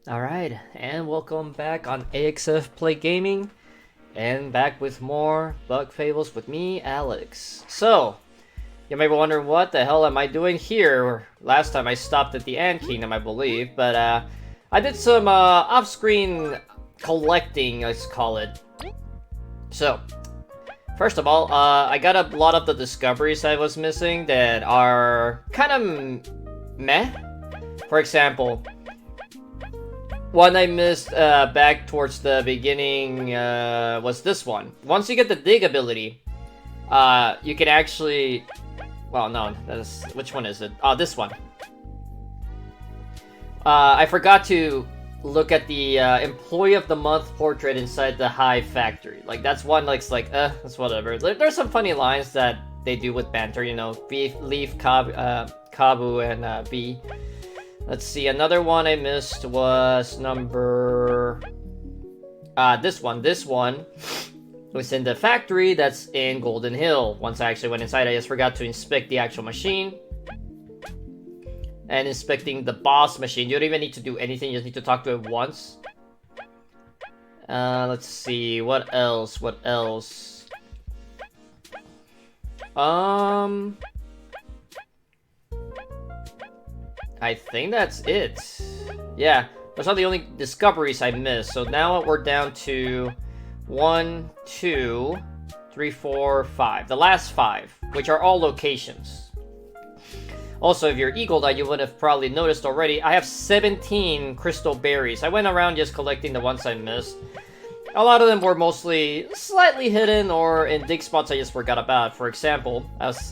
Alright, and welcome back on AXF Play Gaming, and back with more Bug Fables with me, Alex. So, you may be wondering what the hell am I doing here? Last time I stopped at the Ant Kingdom, I believe, but I did some off-screen collecting, let's call it. So, first of all, I got a lot of the discoveries I was missing that are kind of meh. For example, one I missed back towards the beginning was this one. Once you get the dig ability, you can actually... Well, no, that's... Which one is it? Oh, this one. I forgot to look at the Employee of the Month portrait inside the Hive Factory. Like, that's one like, that's whatever. There's some funny lines that they do with banter, you know, Leaf, Kabu, and Bee. Let's see, another one I missed was number... this one. This one was in the factory that's in Golden Hill. Once I actually went inside, I just forgot to inspect the actual machine. And inspecting the boss machine. You don't even need to do anything, you just need to talk to it once. Let's see, what else? What else? I think that's it. Yeah, those are the only discoveries I missed. So now we're down to 1, 2, 3, 4, 5. The last 5, which are all locations. Also, if you're Eagle Eye, you would have probably noticed already, I have 17 crystal berries. I went around just collecting the ones I missed. A lot of them were mostly slightly hidden or in dig spots I just forgot about. For example,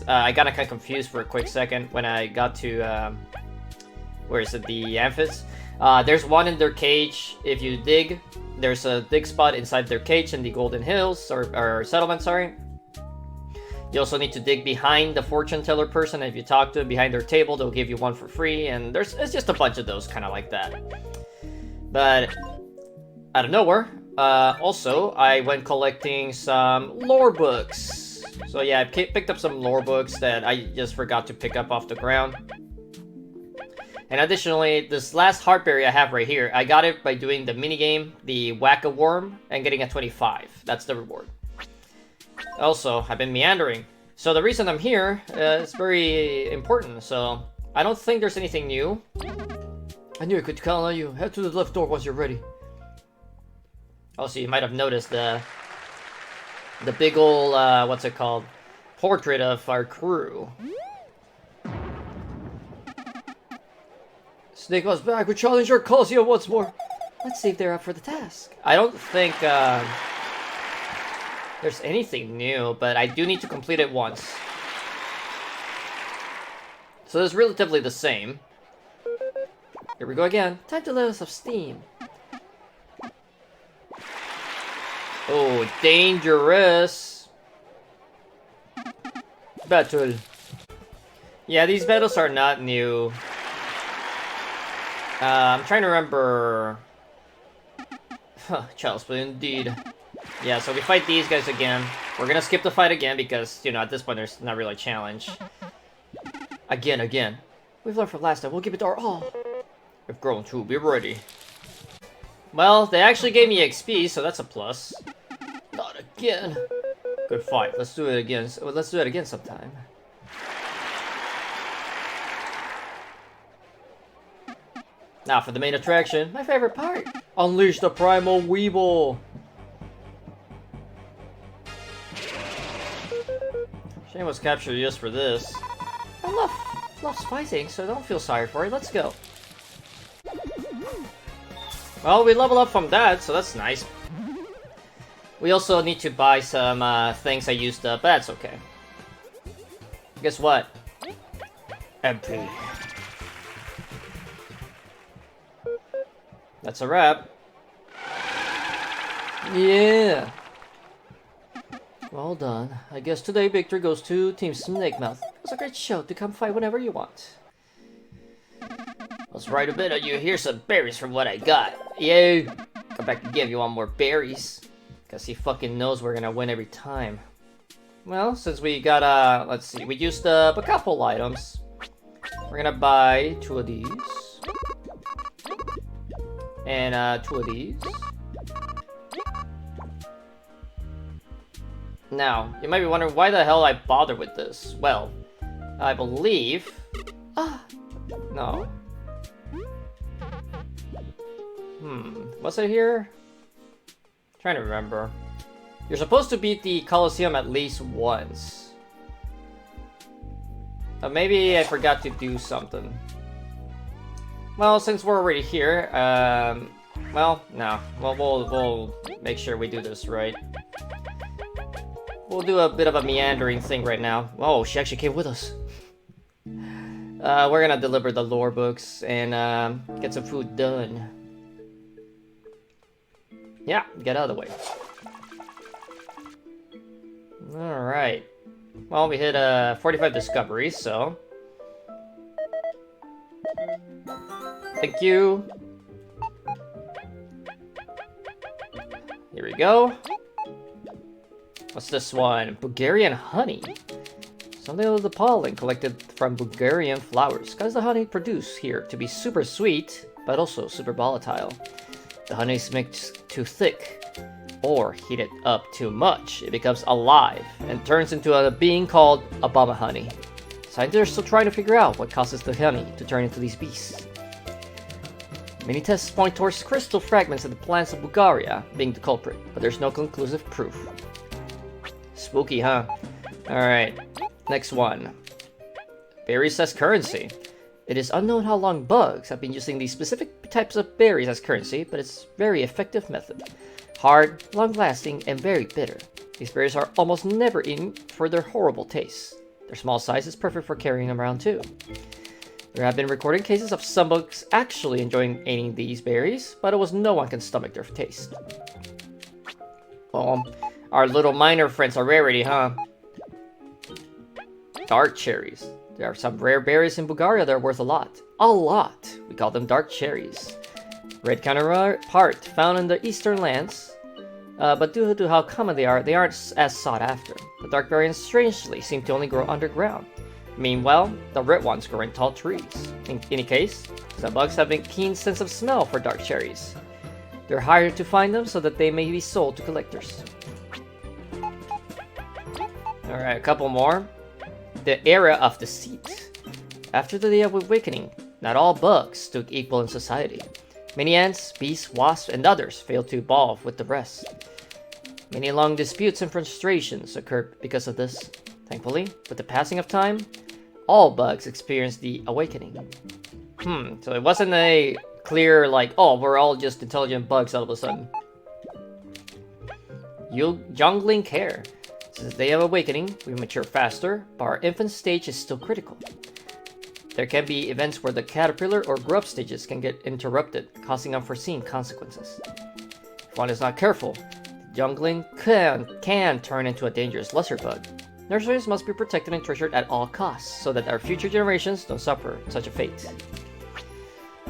I got kind of confused for a quick second when I got to... where is it? The Amphis. There's one in their cage. If you dig, there's a dig spot inside their cage in the Golden Hills, or settlement, sorry. You also need to dig behind the fortune teller person. If you talk to them behind their table, they'll give you one for free. And it's just a bunch of those kind of like that. But out of nowhere, also, I went collecting some lore books. So yeah, I picked up some lore books that I just forgot to pick up off the ground. And additionally, this last heartberry I have right here, I got it by doing the minigame, the Whack-A-Worm, and getting a 25. That's the reward. Also, I've been meandering. So the reason I'm here is very important, so I don't think there's anything new. I knew I could count on you. Head to the left door once you're ready. Also, you might have noticed the big ol', what's it called? Portrait of our crew. Snake us back. We challenge our Colosseum once more. Let's see if they're up for the task. I don't think there's anything new, but I do need to complete it once. So it's relatively the same. Here we go again. Time to let us have steam. Oh, dangerous. Battle. Yeah, these battles are not new. I'm trying to remember... Child's play indeed. Yeah, so we fight these guys again. We're gonna skip the fight again because, you know, at this point there's not really a challenge. Again. We've learned from last time. We'll give it our all. We've grown too. Be ready. Well, they actually gave me XP, so that's a plus. Not again. Good fight. Let's do it again. Let's do it again sometime. Now for the main attraction, my favorite part. Unleash the Primal Weeble. Shane was captured just for this. I love fighting, so don't feel sorry for it. Let's go. Well, we level up from that, so that's nice. We also need to buy some things I used up, but that's okay. Guess what? MP. That's a wrap. Yeah. Well done. I guess today victory goes to Team Snake Mouth. It was a great show. To come fight whenever you want. Let's ride a bit of you. Here's some berries from what I got. Yay! Come back to give you one more berries. Cause he fucking knows we're gonna win every time. Well, since we got, let's see, we used up a couple items. We're gonna buy 2 of these. And 2 of these. Now, you might be wondering why the hell I bother with this. Well, I believe... no. What's it here? Trying to remember. You're supposed to beat the Colosseum at least once. But maybe I forgot to do something. Well, since we're already here, well, no. Well, we'll make sure we do this right. We'll do a bit of a meandering thing right now. Oh, she actually came with us. We're gonna deliver the lore books and get some food done. Yeah, get out of the way. Alright. Well, we hit 45 discoveries, so... Thank you. Here we go. What's this one? Bulgarian honey. Something of the pollen collected from Bulgarian flowers. Cause the honey produced here to be super sweet, but also super volatile. The honey is mixed too thick or heated up too much. It becomes alive and turns into a being called Obama honey. Scientists are still trying to figure out what causes the honey to turn into these beasts. Many tests point towards crystal fragments of the plants of Bulgaria being the culprit, but there's no conclusive proof. Spooky, huh? Alright, next one. Berries as currency. It is unknown how long bugs have been using these specific types of berries as currency, but it's a very effective method. Hard, long-lasting, and very bitter. These berries are almost never eaten for their horrible taste. Their small size is perfect for carrying them around too. There have been recorded cases of some bugs actually enjoying eating these berries, but it was no one can stomach their taste. Our little minor friends are rarity, huh? Dark cherries. There are some rare berries in Bulgaria that are worth a lot. A lot! We call them dark cherries. Red counterpart found in the eastern lands, but due to how common they aren't as sought after. The dark berries strangely seem to only grow underground. Meanwhile, the red ones grow in tall trees. In any case, some bugs have a keen sense of smell for dark cherries. They're harder to find them so that they may be sold to collectors. Alright, a couple more. The era of deceit. After the Day of Awakening, not all bugs stood equal in society. Many ants, bees, wasps, and others failed to evolve with the rest. Many long disputes and frustrations occurred because of this. Thankfully, with the passing of time, all bugs experienced the awakening. So it wasn't a clear, like, oh, we're all just intelligent bugs all of a sudden. Youngling care. Since the Day of Awakening, we mature faster, but our infant stage is still critical. There can be events where the caterpillar or grub stages can get interrupted, causing unforeseen consequences. If one is not careful, the youngling can turn into a dangerous lesser bug. Nurseries must be protected and treasured at all costs, so that our future generations don't suffer such a fate.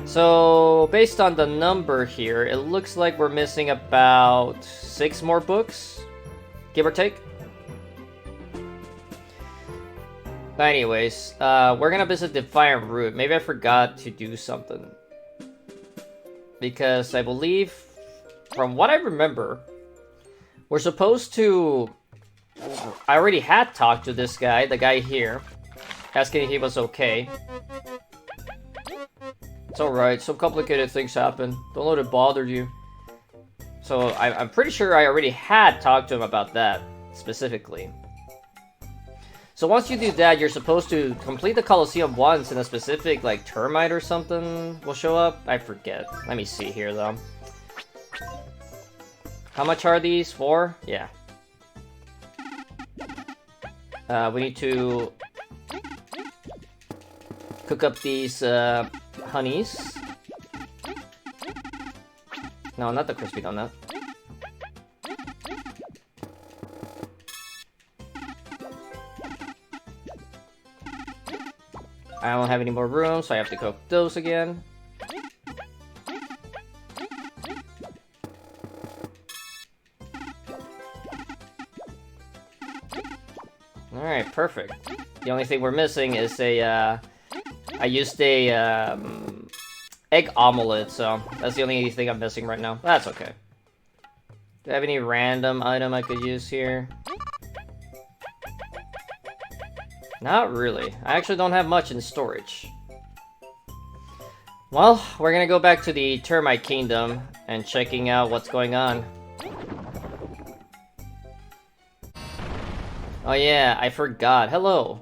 So, based on the number here, it looks like we're missing about 6 more books, give or take. But anyways, we're gonna visit Defiant Root. Maybe I forgot to do something. Because I believe, from what I remember, we're supposed to... I already had talked to this guy, the guy here, asking if he was okay. It's alright, some complicated things happen. Don't let it bother you. So I'm pretty sure I already had talked to him about that, specifically. So once you do that, you're supposed to complete the Colosseum once, and a specific, like, termite or something will show up. I forget. Let me see here, though. How much are these? 4? Yeah. We need to cook up these honeys. No, not the crispy donut. I don't have any more room, so I have to cook those again. Alright, perfect. The only thing we're missing is a, I used a, egg omelet, so that's the only thing I'm missing right now. That's okay. Do I have any random item I could use here? Not really. I actually don't have much in storage. Well, we're gonna go back to the Termite Kingdom and checking out what's going on. Oh yeah, I forgot. Hello.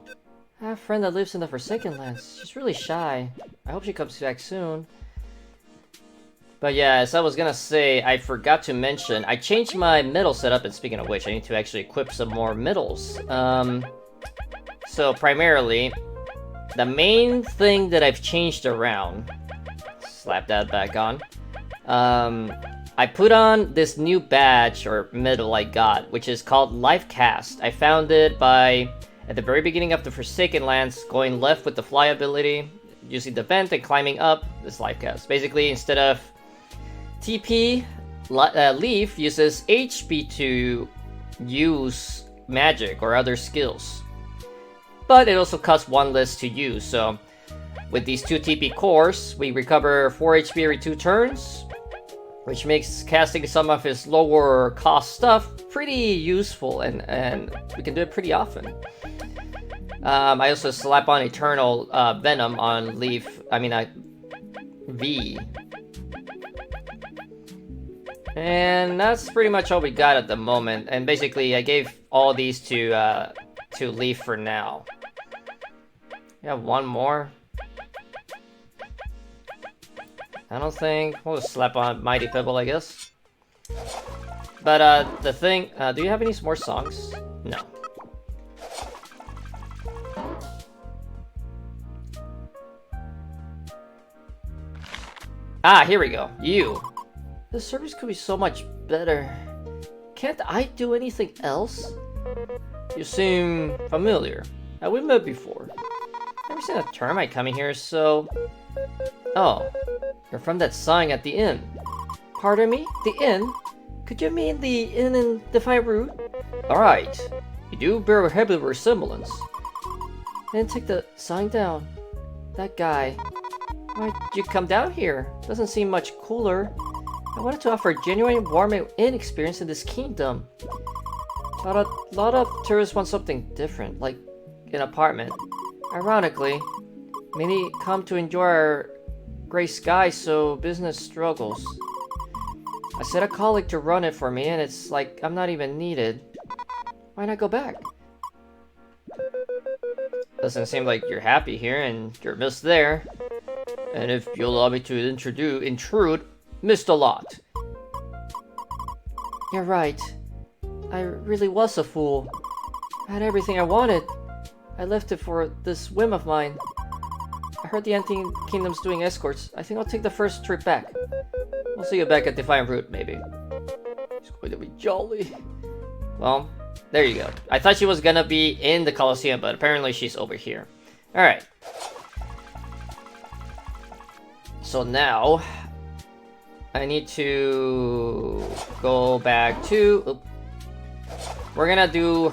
I have a friend that lives in the Forsaken Lands. She's really shy. I hope she comes back soon. But yeah, as I was gonna say, I forgot to mention, I changed my medal setup, and speaking of which, I need to actually equip some more medals. So primarily, the main thing that I've changed around, slap that back on, I put on this new badge or medal I got, which is called Life Cast. I found it by, at the very beginning of the Forsaken Lands, going left with the fly ability, using the vent and climbing up, this Life Cast. Basically, instead of TP, Leaf uses HP to use magic or other skills. But it also costs 1 less to use, so with these 2 TP cores, we recover 4 HP every 2 turns, which makes casting some of his lower cost stuff pretty useful, and we can do it pretty often. I also slap on Eternal Venom on Leaf, V. And that's pretty much all we got at the moment, and basically I gave all these to Leaf for now. We have one more. I don't think. We'll just slap on Mighty Pebble, I guess. But the thing, do you have any more songs? No. Ah, here we go. You. The service could be so much better. Can't I do anything else? You seem familiar. Have we met before? Never seen a termite coming here, so... Oh, you're from that sign at the inn. Pardon me? The inn? Could you mean the inn in Defiant Root? Alright, you do bear a heavy resemblance. Then take the sign down. That guy. Why'd you come down here? Doesn't seem much cooler. I wanted to offer a genuine warm inn experience in this kingdom. But a lot of tourists want something different, like an apartment. Ironically, many come to enjoy our gray sky, so business struggles. I set a colleague to run it for me, and it's like I'm not even needed. Why not go back? Doesn't seem like you're happy here, and you're missed there. And if you'll allow me to intrude, missed a lot. You're right. I really was a fool. I had everything I wanted. I left it for this whim of mine. I heard the Anti Kingdom's doing escorts. I think I'll take the first trip back. We'll see you back at Defiant Root, maybe. It's going to be jolly. Well, there you go. I thought she was gonna be in the Colosseum, but apparently she's over here. Alright. So now, I need to go back to... Oops. We're gonna do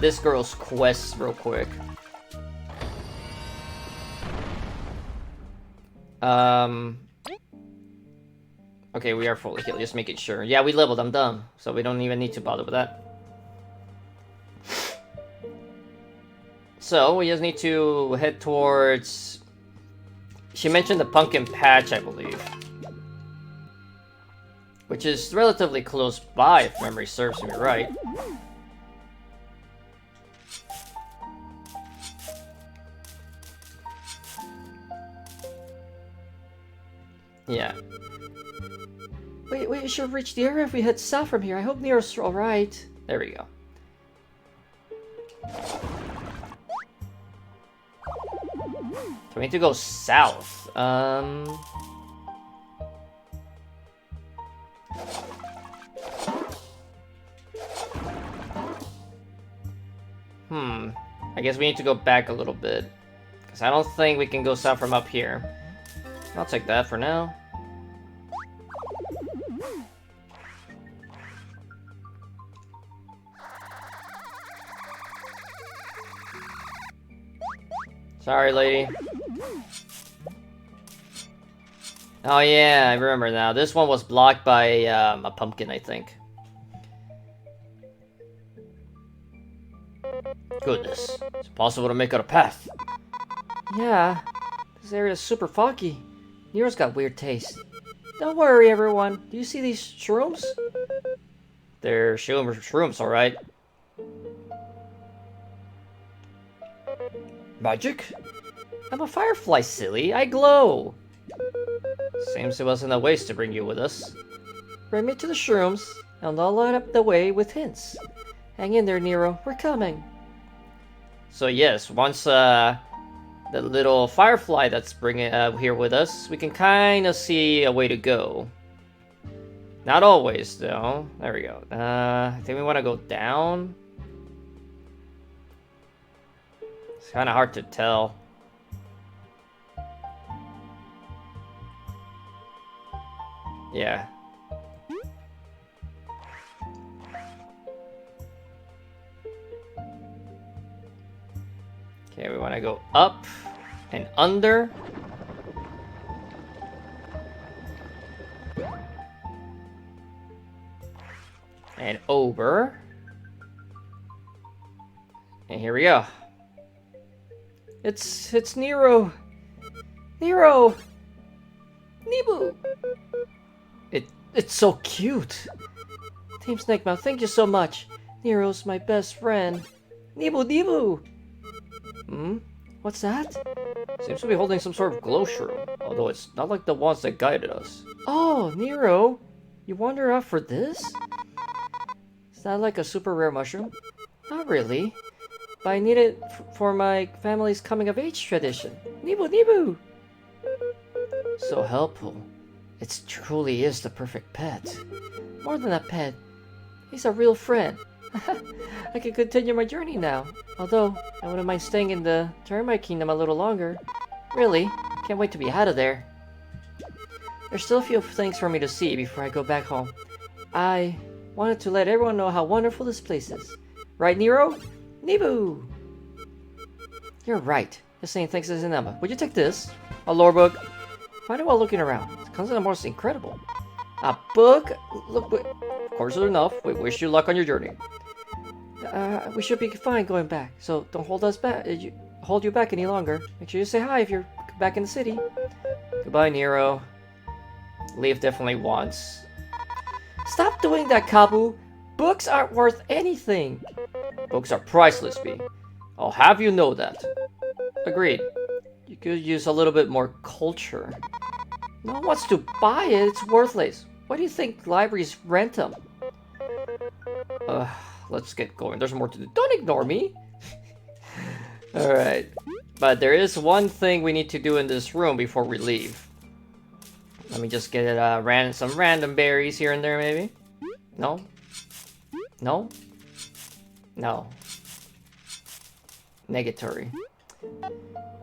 this girl's quest real quick. Okay, we are fully healed, just making sure. Yeah, we leveled, I'm done. So we don't even need to bother with that. So, we just need to head towards... She mentioned the Pumpkin Patch, I believe. Which is relatively close by, if memory serves me right. Yeah. Wait, we should reach the area if we head south from here. I hope Nero's alright. There we go. So we need to go south. I guess we need to go back a little bit. Because I don't think we can go south from up here. I'll take that for now. Sorry, lady. Oh yeah, I remember now. This one was blocked by a pumpkin, I think. Goodness, it's impossible to make out a path. Yeah, this area is super foggy. Nero's got weird taste. Don't worry, everyone. Do you see these shrooms? They're shrooms, alright. Magic? I'm a firefly, silly. I glow. Seems it wasn't a waste to bring you with us. Bring me to the shrooms, and I'll light up the way with hints. Hang in there, Nero. We're coming. So yes, once the little firefly that's bringing here with us, we can kind of see a way to go. Not always, though. There we go. I think we want to go down. It's kind of hard to tell. Yeah. Okay, we want to go up and under. And over. And here we go. It's Nero. Nero. Nebu. It's so cute. Team Snake Mouth, thank you so much. Nero's my best friend. Nebu. Hmm? What's that? Seems to be holding some sort of glow shroom, although it's not like the ones that guided us. Oh, Nero. You wander out for this? Is that like a super rare mushroom? Not really. But I need it for my family's coming of age tradition. Nebu. So helpful. It truly is the perfect pet. More than a pet. He's a real friend. I can continue my journey now. Although, I wouldn't mind staying in the Termite Kingdom a little longer. Really, can't wait to be out of there. There's still a few things for me to see before I go back home. I wanted to let everyone know how wonderful this place is. Right, Nero? Nebu! You're right. This ain't thanks as a number. Would you take this? A lore book? Find it while looking around. It's considered most incredible. A book? Look, of course enough. We wish you luck on your journey. We should be fine going back, so don't hold us back. Hold you back any longer. Make sure you say hi if you're back in the city. Goodbye, Nero. Leave definitely once. Stop doing that, Kabu. Books aren't worth anything. Books are priceless, B. I'll have you know that. Agreed. You could use a little bit more culture. No one wants to buy it. It's worthless. Why do you think libraries rent them? Let's get going. There's more to do. Don't ignore me. Alright. But there is one thing we need to do in this room before we leave. Let me just get some random berries here and there, maybe. No? No? No. Negatory.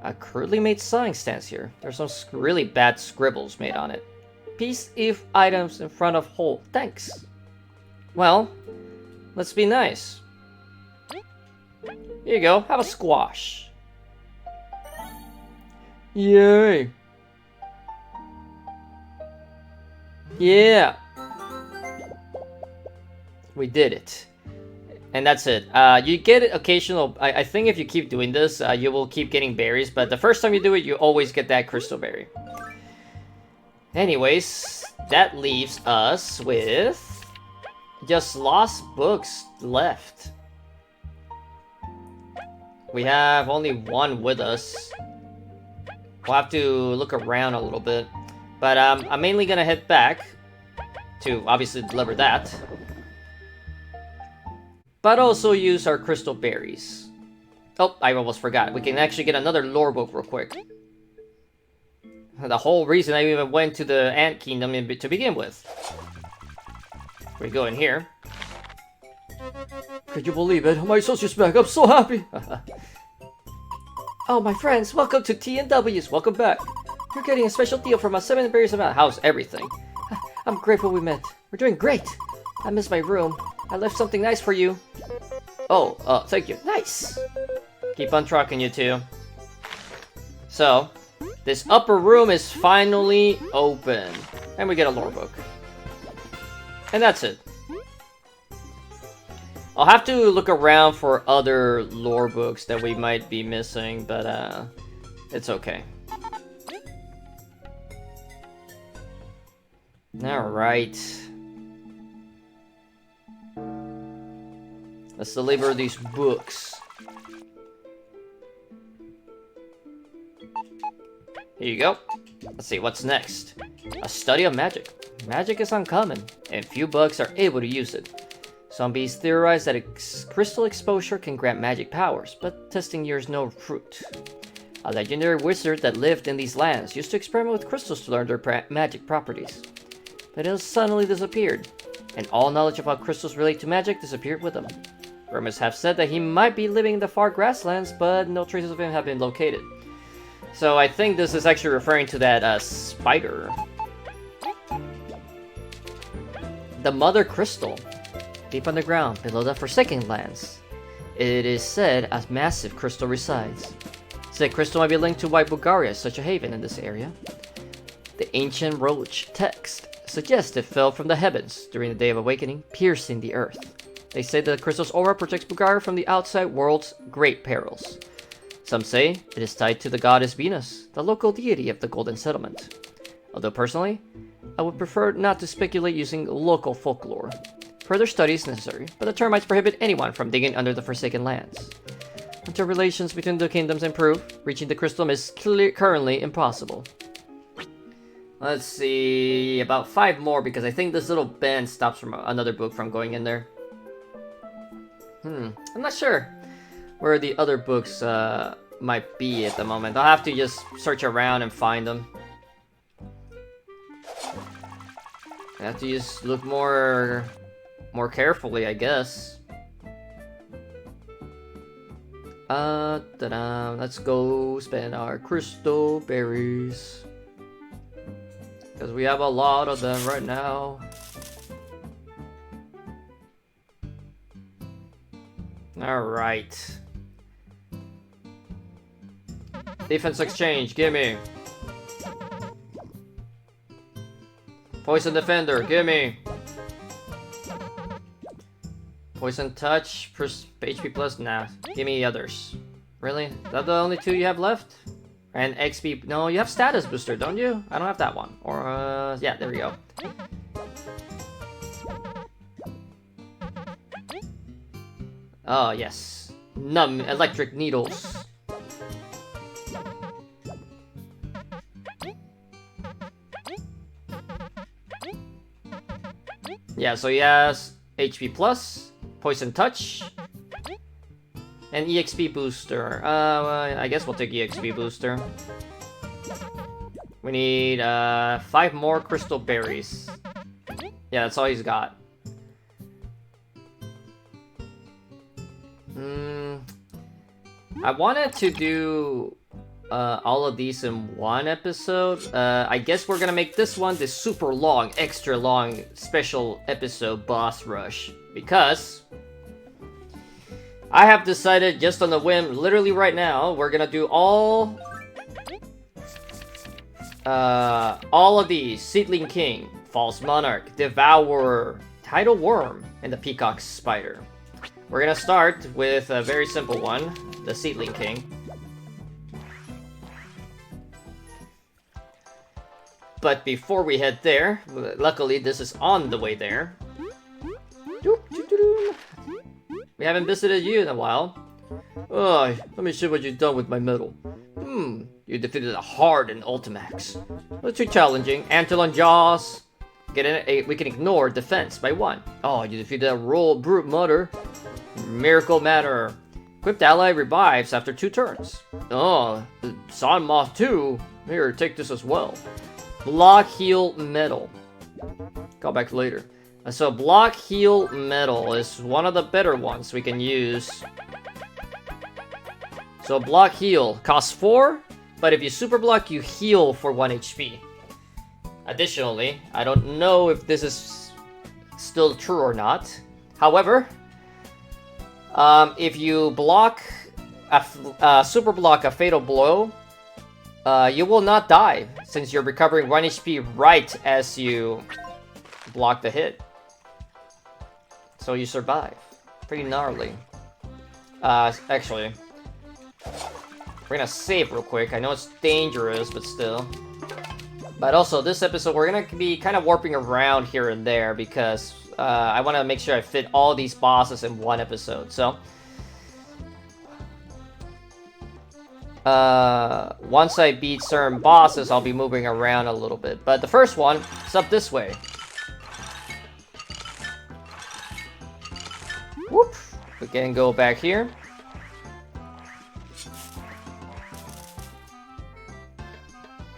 A crudely made sign stands here. There's some really bad scribbles made on it. Peace if items in front of hole. Thanks. Well, let's be nice. Here you go. Have a squash. Yay. Yeah. We did it. And that's it. You get occasional... I think if you keep doing this, you will keep getting berries. But the first time you do it, you always get that crystal berry. Anyways, that leaves us with... just lost books left. We have only one with us. We'll have to look around a little bit. But I'm mainly going to head back to obviously deliver that. But also use our crystal berries. Oh, I almost forgot. We can actually get another lore book real quick. The whole reason I even went to the Ant Kingdom to begin with. We go in here. Could you believe it? My associate's back. I'm so happy. Oh, my friends, welcome to T&W's. Welcome back. You're getting a special deal from us 7 berries amount. How's everything? I'm grateful we met. We're doing great. I miss my room. I left something nice for you. Oh, thank you. Nice. Keep on trucking, you two. So, This upper room is finally open. And we get a lore book. And that's it. I'll have to look around for other lore books that we might be missing, but it's okay. Alright. Let's deliver these books. Here you go. Let's see, what's next? A study of magic. Magic is uncommon, and few bugs are able to use it. Some bees theorize that crystal exposure can grant magic powers, but testing yields no fruit. A legendary wizard that lived in these lands used to experiment with crystals to learn their magic properties. But it suddenly disappeared, and all knowledge about crystals related to magic disappeared with him. Rumors have said that he might be living in the far grasslands, but no traces of him have been located. So I think this is actually referring to that spider. The Mother Crystal. Deep underground, below the Forsaken Lands, it is said a massive crystal resides. Said crystal might be linked to why Bulgaria is such a haven in this area. The ancient Roach text suggests it fell from the heavens during the Day of Awakening, piercing the earth. They say that the crystal's aura protects Bulgaria from the outside world's great perils. Some say it is tied to the goddess Venus, the local deity of the Golden Settlement. Although personally, I would prefer not to speculate using local folklore. Further study is necessary, but the termites prohibit anyone from digging under the Forsaken Lands. Until relations between the kingdoms improve, reaching the crystal is currently impossible. Let's see, about 5 more, because I think this little bend stops from another book from going in there. I'm not sure where the other books might be at the moment. I'll have to just search around and find them. I have to just look more carefully, I guess. Let's go spend our crystal berries, because we have a lot of them right now. Alright. Defense exchange, gimme. Poison defender, gimme. Poison touch, HP plus, nah. Gimme others. Really? Is that the only 2 you have left? And XP, no, you have status booster, don't you? I don't have that one. Or, yeah, there we go. Oh, yes. Numb electric needles. Yeah, so he has HP plus, poison touch, and EXP booster. I guess we'll take EXP booster. We need 5 more crystal berries. Yeah, that's all he's got. I wanted to do all of these in one episode. I guess we're gonna make this one the super long, extra long special episode boss rush, because I have decided just on the whim, literally right now, we're gonna do all of these: Seedling King, False Monarch, Devourer, Tidal Worm, and the Peacock Spider. We're gonna start with a very simple one, the Seedling King. But before we head there, luckily this is on the way there. We haven't visited you in a while. Oh, let me see what you've done with my medal. You defeated a hardened Ultimax. Not too challenging. Antlion Jaws. We can ignore defense by 1. Oh, you defeated a Brute Mother. Miracle Matter. Equipped ally revives after 2 turns. Oh, Sun Moth 2. Here, take this as well. Block Heal Metal. Call back later. So Block Heal Metal is one of the better ones we can use. So Block Heal costs 4, but if you super block, you heal for 1 HP. Additionally, I don't know if this is still true or not. However, if you block super block a Fatal Blow, You will not die, since you're recovering 1 HP right as you block the hit. So you survive. Pretty gnarly. Actually, we're gonna save real quick. I know it's dangerous, but still. But also, this episode, we're gonna be kind of warping around here and there because I want to make sure I fit all these bosses in one episode. So, once I beat certain bosses, I'll be moving around a little bit. But the first one is up this way. Whoop! We can go back here.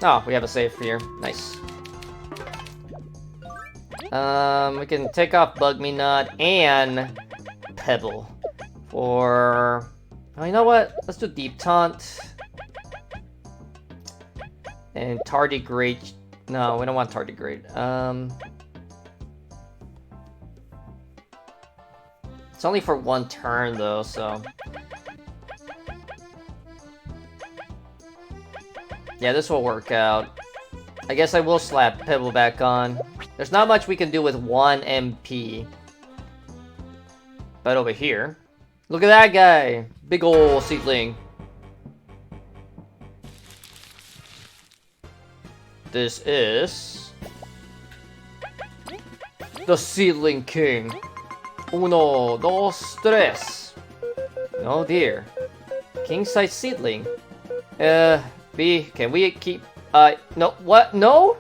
Oh, we have a save here. Nice. We can take off Bug Me Nut and Pebble for... Oh, you know what? Let's do Deep Taunt. And Tardigrade. No, we don't want Tardigrade. It's only for 1 turn though, so... Yeah, this will work out. I guess I will slap Pebble back on. There's not much we can do with 1 MP. But over here... Look at that guy! Big ol' seedling. This is... the Seedling King. Uno, dos, tres. Oh dear. King-size seedling. B, can we keep... no, what? No?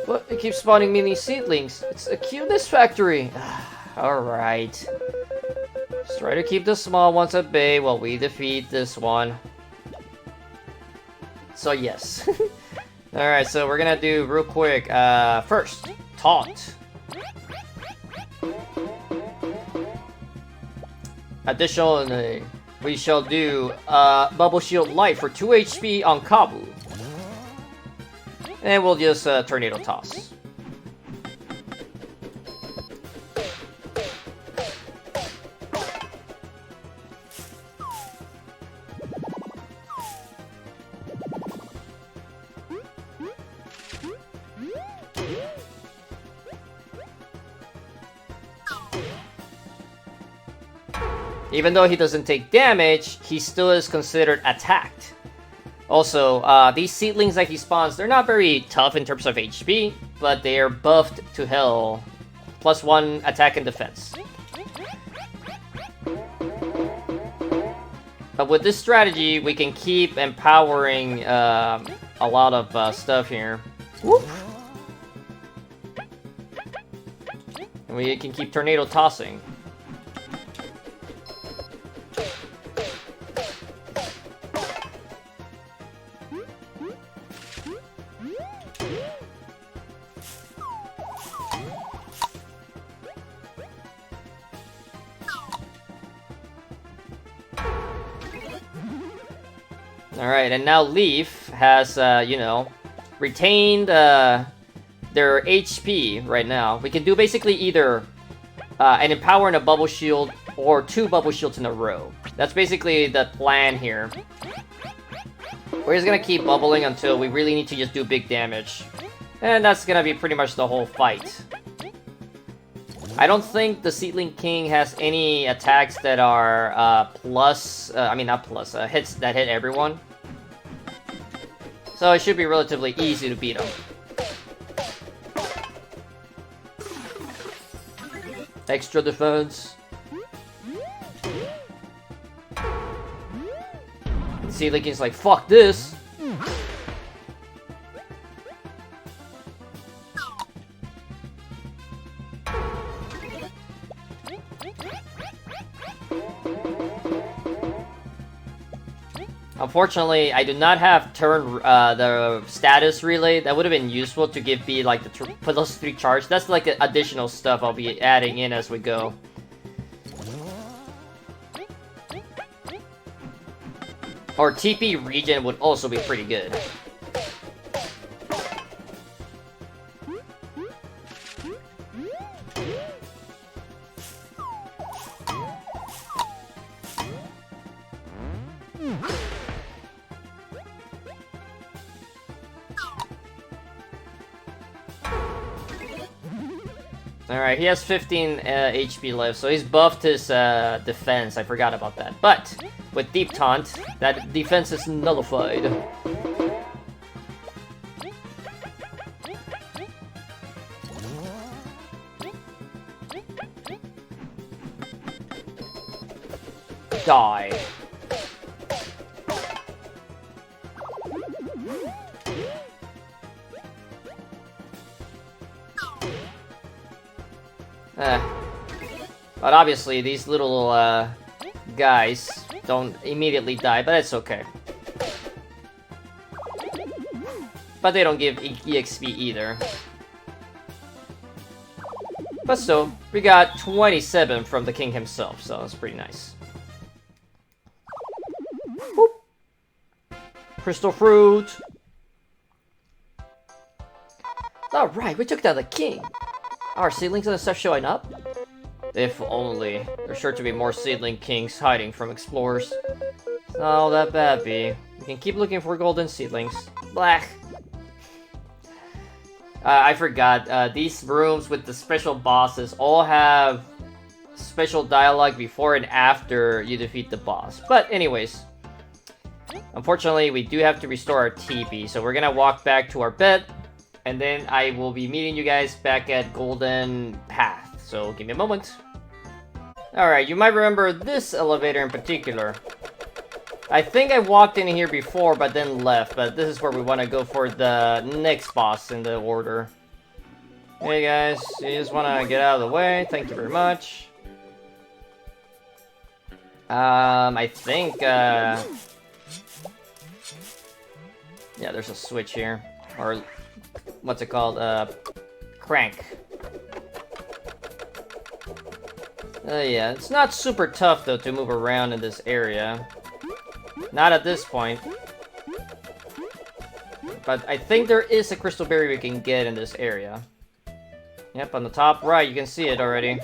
What? It keeps spawning mini seedlings. It's a cuteness factory. Alright. Let's try to keep the small ones at bay while we defeat this one. So, yes. Alright, so we're gonna do real quick. First, Taunt. Additionally, we shall do Bubble Shield Light for 2 HP on Kabu. And we'll just Tornado Toss. Even though he doesn't take damage, he still is considered attacked. Also, these seedlings that he spawns, they're not very tough in terms of HP, but they are buffed to hell. +1 attack and defense. But with this strategy, we can keep empowering a lot of stuff here. Whoop. And we can keep tornado tossing. Alright, and now Leaf has, you know, retained their HP right now. We can do basically either an Empower and a Bubble Shield, or 2 Bubble Shields in a row. That's basically the plan here. We're just gonna keep bubbling until we really need to just do big damage. And that's gonna be pretty much the whole fight. I don't think the Seedling King has any attacks that are hits that hit everyone. So it should be relatively easy to beat him. Extra defense. Seedling King's like, fuck this! Unfortunately, I do not have the status relay. That would have been useful to give B like the +3 charge. That's like additional stuff I'll be adding in as we go. Or TP regen would also be pretty good. Alright, he has 15 HP left, so he's buffed his defense. I forgot about that. But with Deep Taunt, that defense is nullified. Die. But obviously, these little guys don't immediately die, but it's okay. But they don't give EXP either. But still, we got 27 from the king himself, so that's pretty nice. Boop. Crystal fruit. Alright, we took down the king. Are seedlings and stuff showing up? If only. There's sure to be more seedling kings hiding from explorers. It's not all that bad, B. We can keep looking for golden seedlings. Black. I forgot. These rooms with the special bosses all have special dialogue before and after you defeat the boss. But anyways. Unfortunately, we do have to restore our TP, so we're gonna walk back to our bed. And then I will be meeting you guys back at Golden Path. So give me a moment. Alright, you might remember this elevator in particular. I think I walked in here before, but then left. But this is where we want to go for the next boss in the order. Hey guys, you just want to get out of the way. Thank you very much. I think, yeah, there's a switch here. Or, what's it called? Crank. Yeah, it's not super tough, though, to move around in this area. Not at this point. But I think there is a crystal berry we can get in this area. Yep, on the top right, you can see it already.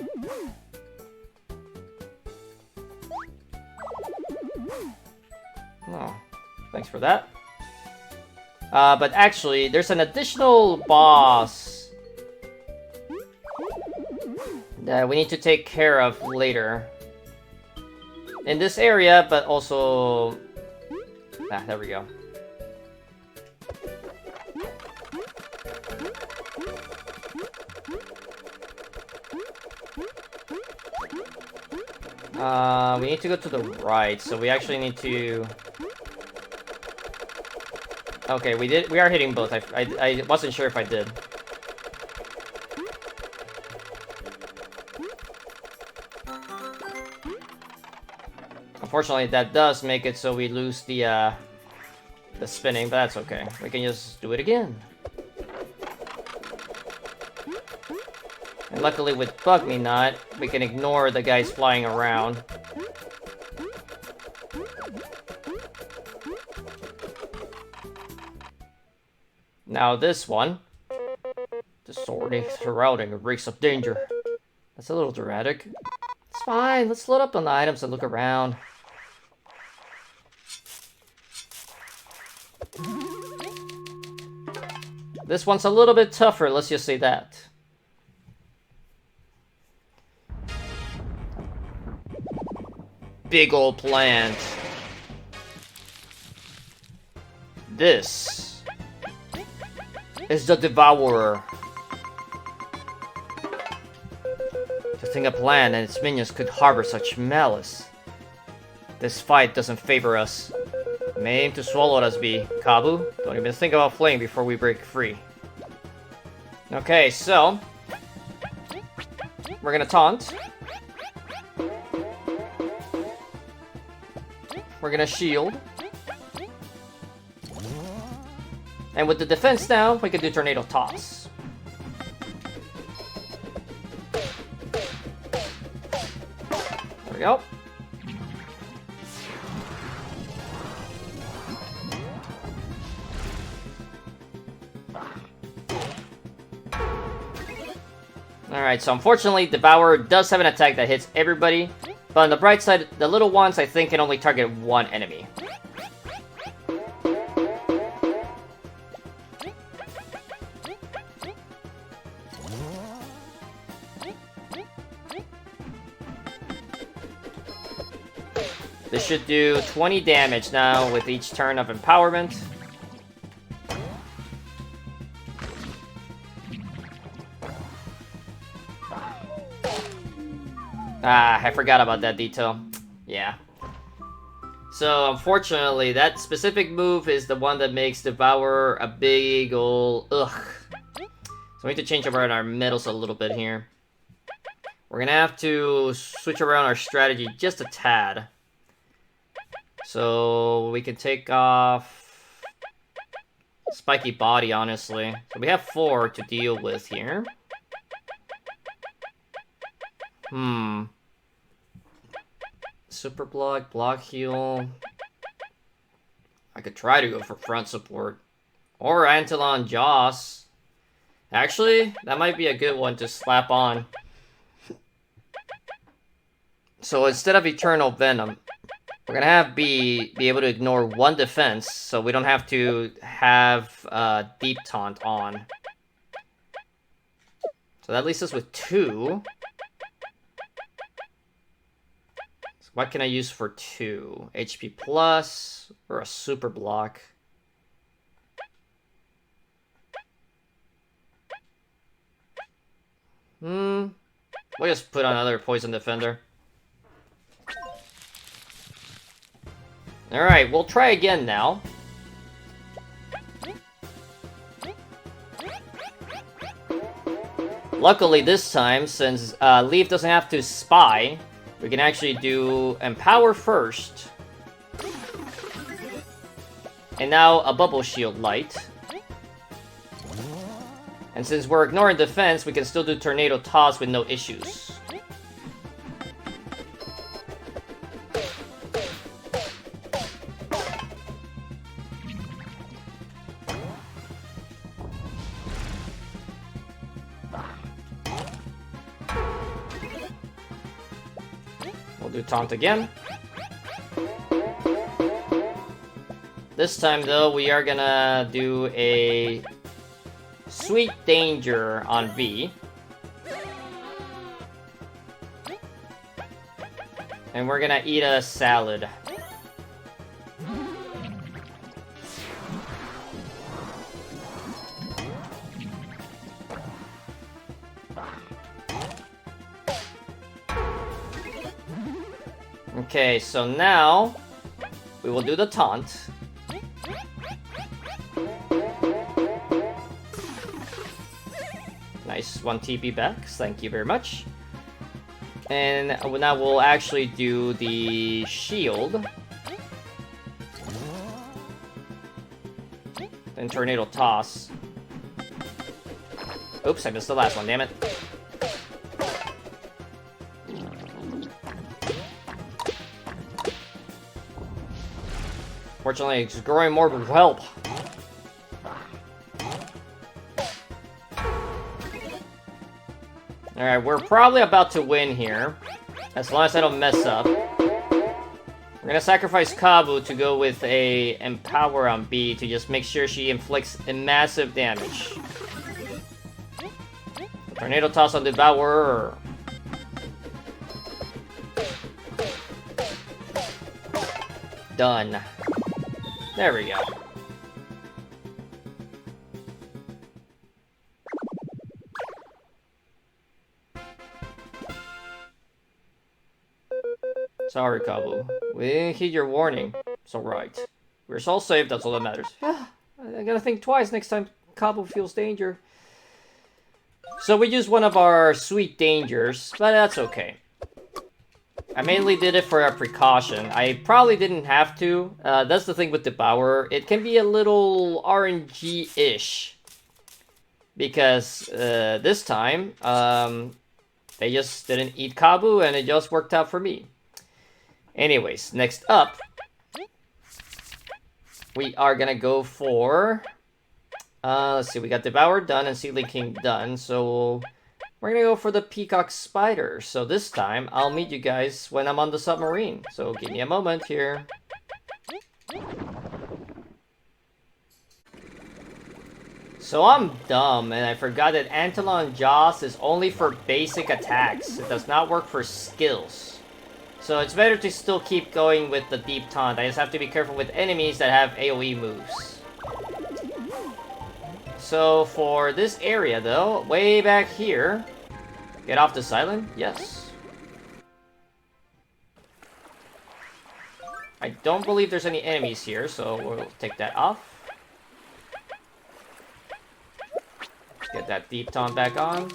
Oh, thanks for that. But actually, there's an additional boss that we need to take care of later. In this area, but also... there we go. We need to go to the right, so we actually need to... Okay, we are hitting both. I wasn't sure if I did. Unfortunately, that does make it so we lose the spinning, but that's okay. We can just do it again. And luckily with Bug Me Not, we can ignore the guys flying around. Now this one. The sword surrounding a reeks of danger. That's a little dramatic. It's fine, let's load up on the items and look around. This one's a little bit tougher, let's just say that. Big old plant. This is the Devourer. To think a plant and its minions could harbor such malice. This fight doesn't favor us. May aim to swallow us, B. Kabu, don't even think about flaying before we break free. Okay, so... we're gonna taunt. We're gonna shield. And with the defense down, we can do Tornado Toss. There we go. Alright, so unfortunately, Devourer does have an attack that hits everybody. But on the bright side, the little ones, I think, can only target one enemy. This should do 20 damage now with each turn of empowerment. Ah, I forgot about that detail. Yeah. So, unfortunately, that specific move is the one that makes Devourer a big ol' ugh. So we need to change around our medals a little bit here. We're gonna have to switch around our strategy just a tad. So we can take off Spiky Body, honestly. So we have 4 to deal with here. Super block, block heal. I could try to go for front support. Or Antylon Joss. Actually, that might be a good one to slap on. So instead of Eternal Venom, we're gonna have B be able to ignore 1 defense, so we don't have to have Deep Taunt on. So that leaves us with 2. So what can I use for 2? HP plus or a super block? We'll just put on another Poison Defender. Alright, we'll try again now. Luckily this time, since Leaf doesn't have to spy, we can actually do Empower first. And now a Bubble Shield Light. And since we're ignoring defense, we can still do Tornado Toss with no issues. We'll do Taunt again. This time, though, we are gonna do a Sweet Danger on V. And we're gonna eat a salad. Okay, so now we will do the taunt. Nice, 1 TP back, thank you very much. And now we'll actually do the shield. Then Tornado Toss. Oops, I missed the last one, damn it. Fortunately, it's growing more will help. Alright, we're probably about to win here. As long as I don't mess up. We're gonna sacrifice Kabu to go with a Empower on B to just make sure she inflicts a massive damage. Tornado Toss on Devourer. Done. There we go. Sorry, Kabu. We didn't heed your warning. It's alright. We're all safe, that's all that matters. Yeah, I gotta think twice next time Kabu feels danger. So we used one of our Sweet Dangers, but that's okay. I mainly did it for a precaution. I probably didn't have to. That's the thing with Devourer. It can be a little RNG-ish. Because this time, they just didn't eat Kabu and it just worked out for me. Anyways, next up, we are gonna go for... let's see, we got Devour done and Seedling King done, so... We're gonna go for the Peacock Spider. So this time, I'll meet you guys when I'm on the submarine. So give me a moment here. So I'm dumb, and I forgot that Antolon Jaws is only for basic attacks. It does not work for skills. So it's better to still keep going with the Deep Taunt. I just have to be careful with enemies that have AoE moves. So for this area, though, way back here... Get off this island? Yes. I don't believe there's any enemies here, so we'll take that off. Get that Deep Taunt back on.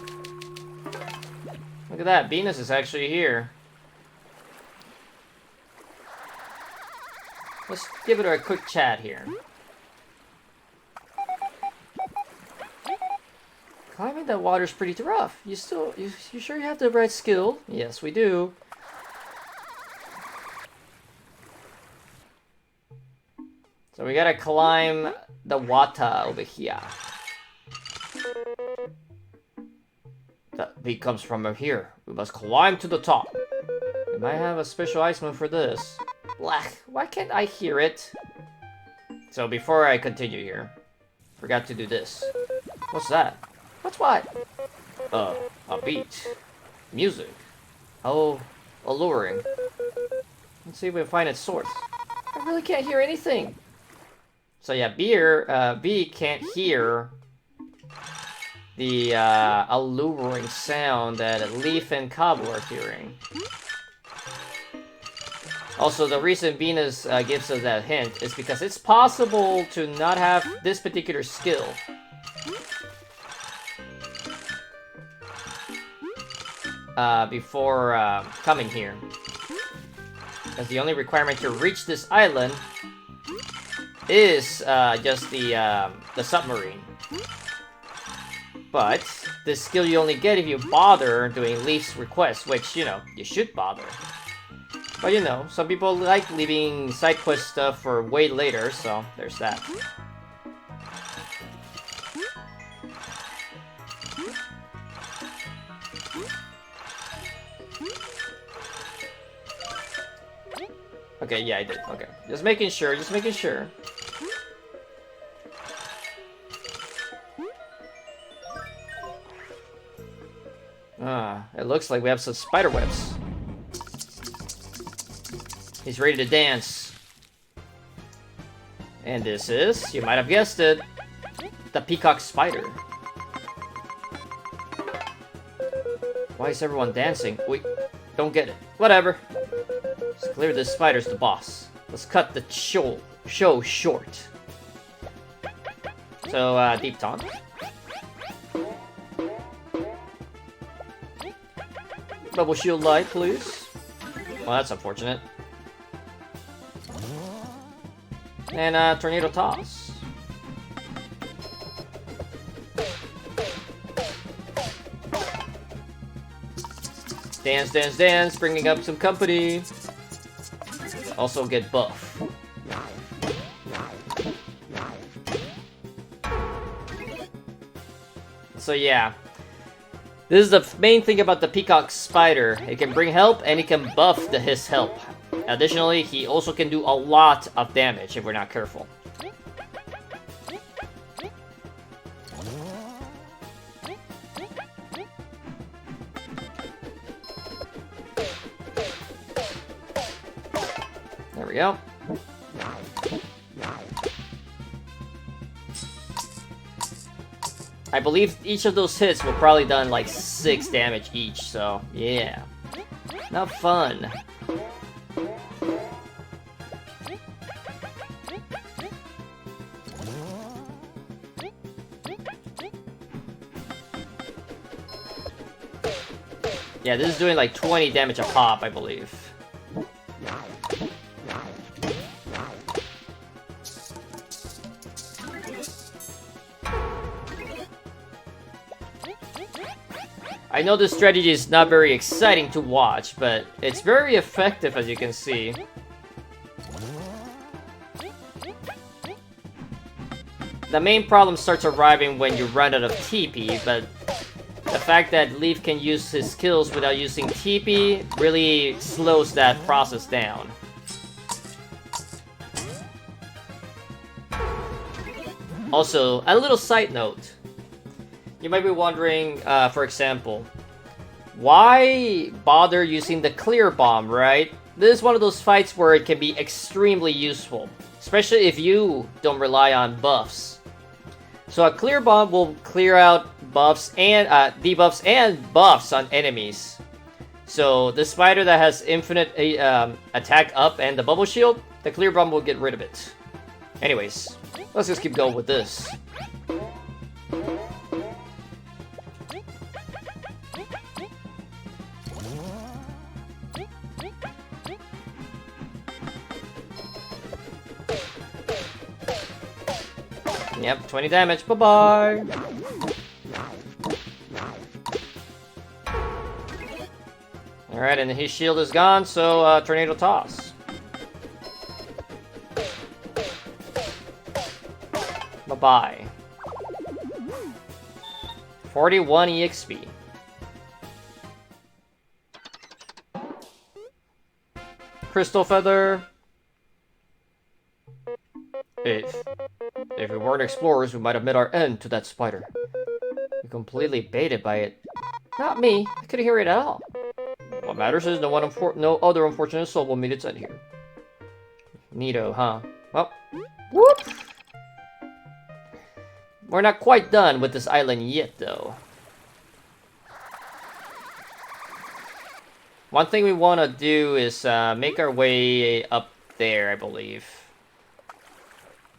Look at that, Venus is actually here. Let's give it a quick chat here. Climbing that water's pretty rough. You sure you have the right skill? Yes, we do. So we gotta climb the water over here. The beat comes from up here. We must climb to the top. We might have a special iceman for this. Black, why can't I hear it? So before I continue here, forgot to do this. What's that? What's what? A beat. Music. How alluring. Let's see if we can find its source. I really can't hear anything. So yeah, B can't hear the alluring sound that Leaf and Cabo are hearing. Also, the reason Venus gives us that hint is because it's possible to not have this particular skill. Before coming here. Because the only requirement to reach this island is just the submarine. But this skill you only get if you bother doing Leaf's request, which, you know, you should bother. But you know, some people like leaving side quest stuff for way later, so there's that. Okay, yeah, I did. Okay. Just making sure, just making sure. It looks like we have some spider webs. He's ready to dance. And this is, you might have guessed it, the peacock spider. Why is everyone dancing? Wait, don't get it. Whatever. It's clear this spider's the boss. Let's cut the show short. So, Deep Taunt. Bubble shield light, please. Well, that's unfortunate. And, tornado toss. Dance, dance, dance, bringing up some company. Also get buff. So yeah. This is the main thing about the peacock spider. It can bring help and it can buff his help. Additionally, he also can do a lot of damage if we're not careful. There we go. I believe each of those hits will probably done like 6 damage each, so yeah. Not fun. Yeah, this is doing like 20 damage a pop, I believe. I know this strategy is not very exciting to watch, but it's very effective as you can see. The main problem starts arriving when you run out of TP, but the fact that Leaf can use his skills without using TP really slows that process down. Also, a little side note. You might be wondering, for example, why bother using the clear bomb, right? This is one of those fights where it can be extremely useful, especially if you don't rely on buffs. So a clear bomb will clear out buffs and debuffs and buffs on enemies. So the spider that has infinite attack up and the bubble shield, the clear bomb will get rid of it. Anyways, let's just keep going with this. Yep, 20 damage. Bye-bye. Alright, and his shield is gone, so Tornado Toss. Bye-bye. 41 EXP. Crystal Feather. If we weren't explorers, we might have met our end to that spider. We're completely baited by it. Not me. I couldn't hear it at all. What matters is no other unfortunate soul will meet its end here. Neato, huh? Well, whoop! We're not quite done with this island yet, though. One thing we want to do is make our way up there, I believe.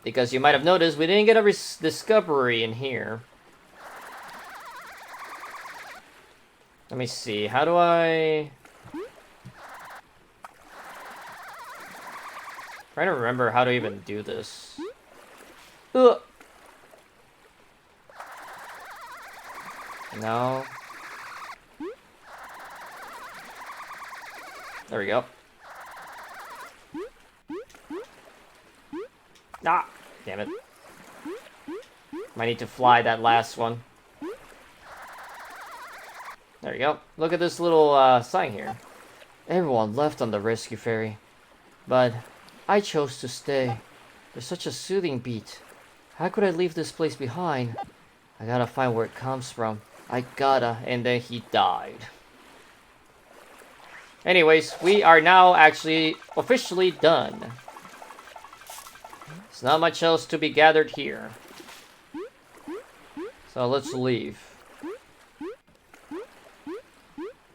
Because you might have noticed we didn't get a discovery in here. Let me see, how do I... Trying to remember how to even do this. Ugh. No. There we go. Ah! Damn it. Might need to fly that last one. There you go. Look at this little sign here. Everyone left on the rescue ferry. But I chose to stay. There's such a soothing beat. How could I leave this place behind? I gotta find where it comes from. I gotta. And then he died. Anyways, we are now actually officially done. There's not much else to be gathered here. So let's leave.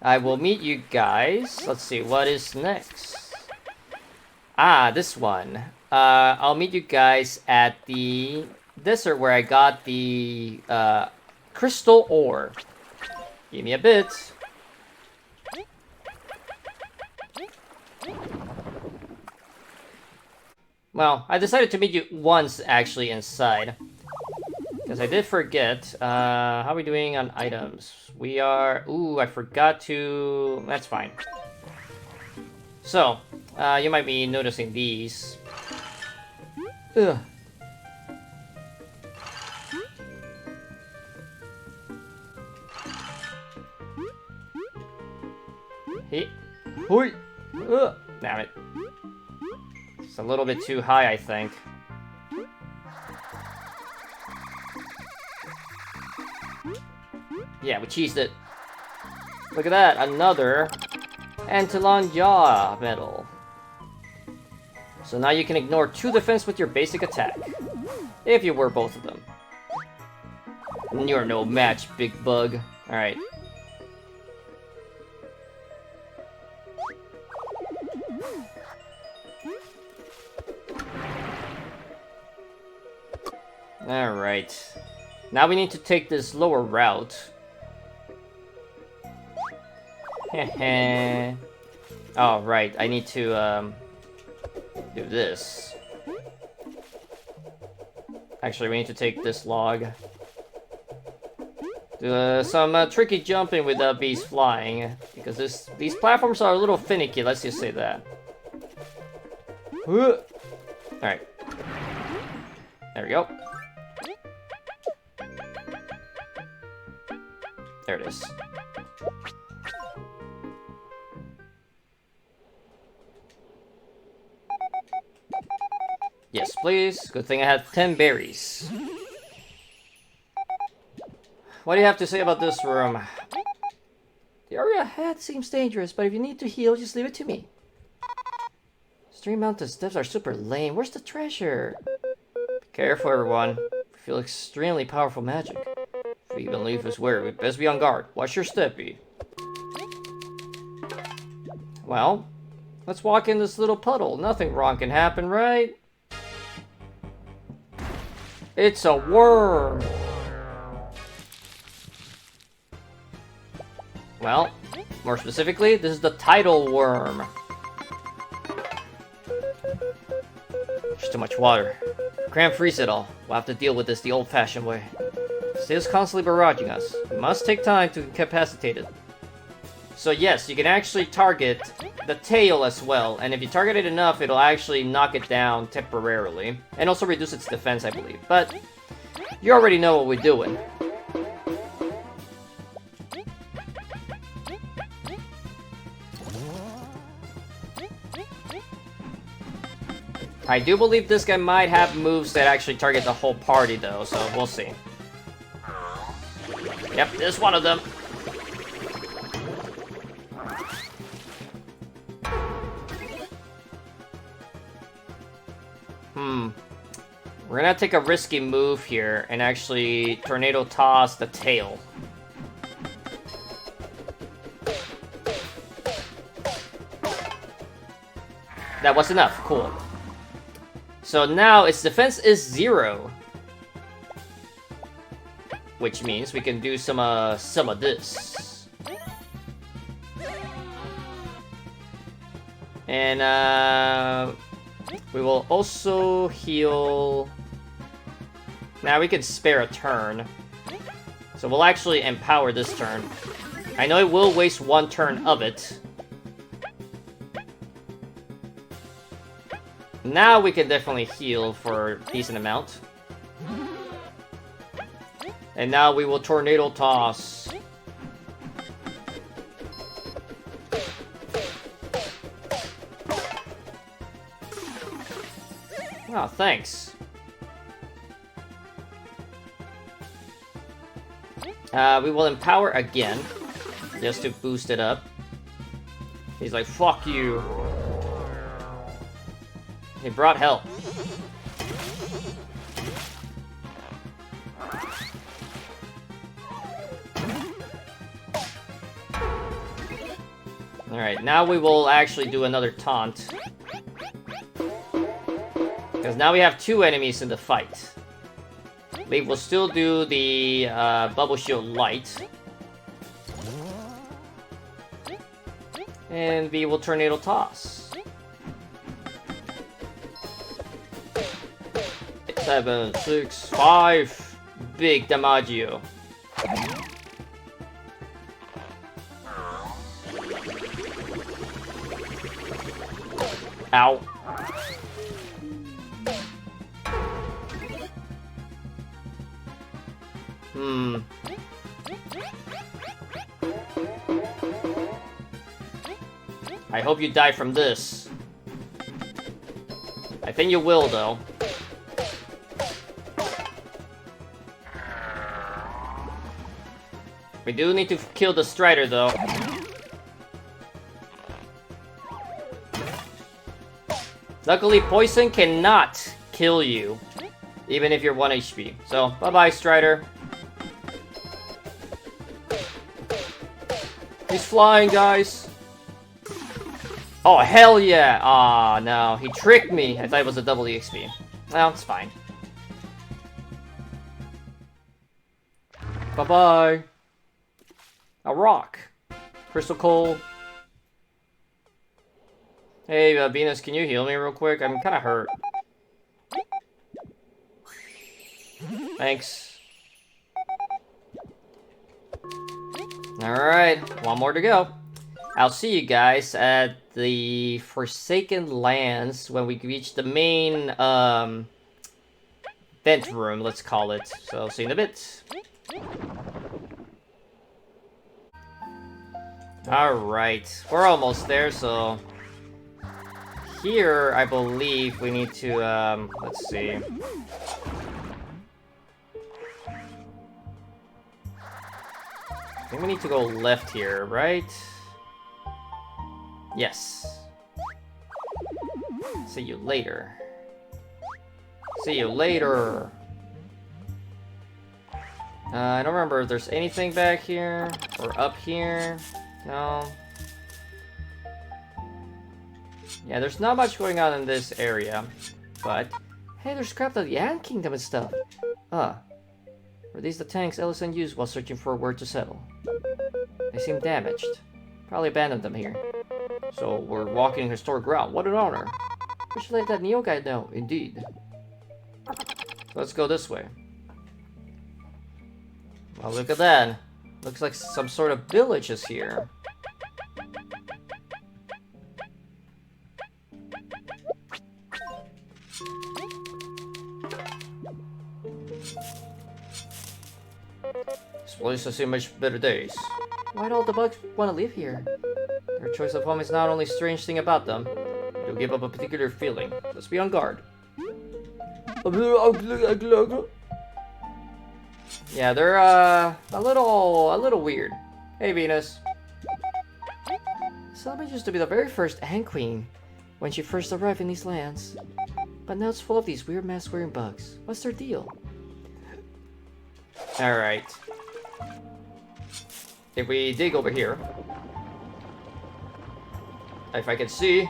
I will meet you guys. Let's see, what is next? Ah, this one. I'll meet you guys at the desert where I got the crystal ore. Give me a bit. Well, I decided to meet you once actually inside. Because I did forget. How are we doing on items? We are... Ooh, I forgot to... That's fine. So, you might be noticing these. Ugh. Hey. Hoi. Ugh. Damn it. It's a little bit too high, I think. Yeah, we cheesed it. Look at that, another Antlion Jaw medal. So now you can ignore 2 defense with your basic attack. If you were both of them. You're no match, big bug. Alright. Alright. Now we need to take this lower route. Heh. Oh, right. I need to, do this. Actually, we need to take this log. Do some tricky jumping with bees flying. Because these platforms are a little finicky, let's just say that. Alright. There we go. There it is. Yes, please. Good thing I had 10 berries. what do you have to say about this room? The area ahead seems dangerous, but if you need to heal, just leave it to me. Stream Mountain steps are super lame. Where's the treasure? Be careful, everyone. We feel extremely powerful magic. If we even leave this where, we best be on guard. Watch your step, be. Well, let's walk in this little puddle. Nothing wrong can happen, right? It's a worm! Well, more specifically, this is the tidal worm. There's too much water. Can't freeze it all. We'll have to deal with this the old-fashioned way. Still constantly barraging us. We must take time to incapacitate it. So yes, you can actually target the tail as well, and if you target it enough, it'll actually knock it down temporarily. And also reduce its defense, I believe. But you already know what we're doing. I do believe this guy might have moves that actually target the whole party, though, so we'll see. Yep, this is one of them. We're gonna take a risky move here and actually tornado toss the tail. That was enough, cool. So now its defense is 0. Which means we can do some of this. And we will also heal. Now we can spare a turn. So we'll actually empower this turn. I know it will waste one turn of it. Now we can definitely heal for a decent amount. And now we will tornado toss. Oh, thanks. We will empower again, just to boost it up. He's like, fuck you. He brought help. Alright, now we will actually do another taunt. Because now we have 2 enemies in the fight. We will still do the Bubble Shield Light. And we will Tornado Toss. 7, 6, 5. Big Damaggio. Ow. I hope you die from this. I think you will, though. We do need to kill the Strider, though. Luckily, poison cannot kill you, even if you're 1 HP. So, bye-bye, Strider. He's flying, guys. Oh, hell yeah! Aw, no. He tricked me. I thought it was a double EXP. Well, it's fine. Bye-bye. A rock. Crystal Coal. Hey, Venus, can you heal me real quick? I'm kind of hurt. Thanks. Alright, one more to go. I'll see you guys at the Forsaken Lands when we reach the main vent room, let's call it. So, see you in a bit. Alright, we're almost there, so... Here, I believe we need to, let's see. think we need to go left here, right? Yes. See you later. See you later. I don't remember if there's anything back here or up here. No. Yeah, there's not much going on in this area, but hey, there's scrap of the Ant Kingdom and stuff. Were these the tanks Ellison used while searching for where to settle? They seem damaged. Probably abandoned them here. So we're walking historic ground. What an honor. We should let that Neo guy know. Indeed. Let's go this way. Well, look at that. Looks like some sort of village is here. This place has seen much better days. Why'd all the bugs want to live here? Their choice of home is not only a strange thing about them, it'll give up a particular feeling. Let's be on guard. Yeah, they're a little weird. Hey, Venus. Selma used to be the very first Ant Queen when she first arrived in these lands. But now it's full of these weird mask-wearing bugs. What's their deal? Alright. If we dig over here, if I can see,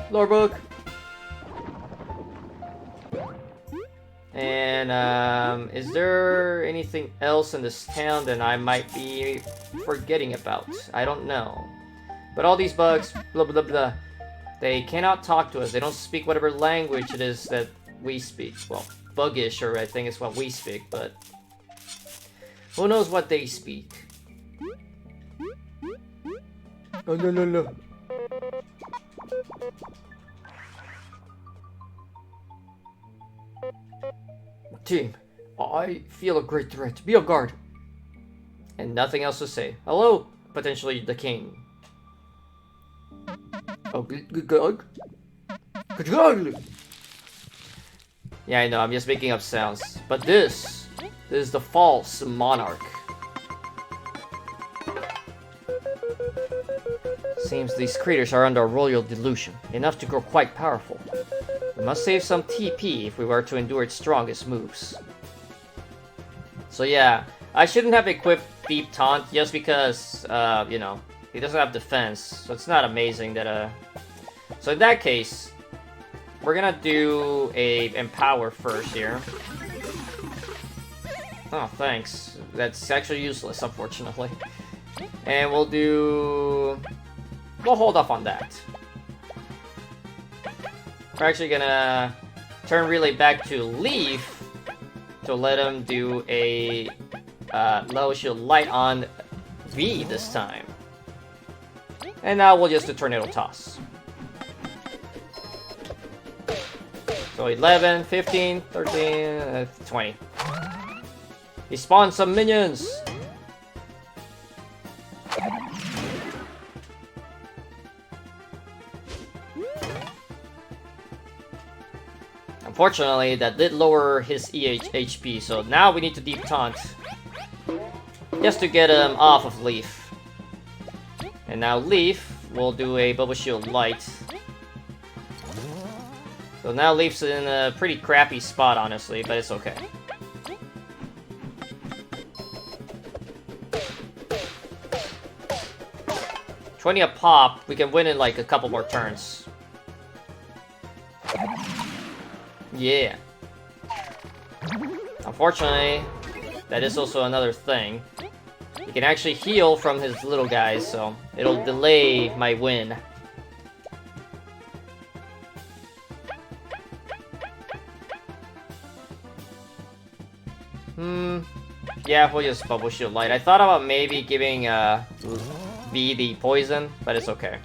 lore book. And is there anything else in this town that I might be forgetting about? I don't know. But all these bugs, blah blah blah, they cannot talk to us. They don't speak whatever language it is that we speak. Well, Buggish, or I think it's what we speak, but who knows what they speak? Oh no no no. Team, I feel a great threat. Be on guard. And nothing else to say. Hello, potentially the king. Oh, good. Yeah, I know, I'm just making up sounds. But this is the false monarch. Seems these creatures are under a royal delusion, enough to grow quite powerful. We must save some TP if we were to endure its strongest moves. So yeah, I shouldn't have equipped Deep Taunt just because, you know, he doesn't have defense. So it's not amazing that, So in that case, we're gonna do a Empower first here. Oh, thanks. That's actually useless, unfortunately. And we'll hold off on that. We're actually gonna turn Relay back to Leaf to let him do a Level Shield Light on V this time. And now we'll just do Tornado Toss. So 11, 15, 13, 20. He spawned some minions! Unfortunately, that did lower his HP, so now we need to Deep Taunt. Just to get him off of Leaf. And now Leaf will do a Bubble Shield Light. So now Leaf's in a pretty crappy spot, honestly, but it's okay. $20 a pop, we can win in like a couple more turns. Yeah. Unfortunately, that is also another thing. He can actually heal from his little guys, so it'll delay my win. Yeah, we'll just Bubble Shield Light. I thought about maybe giving V the poison, but it's okay.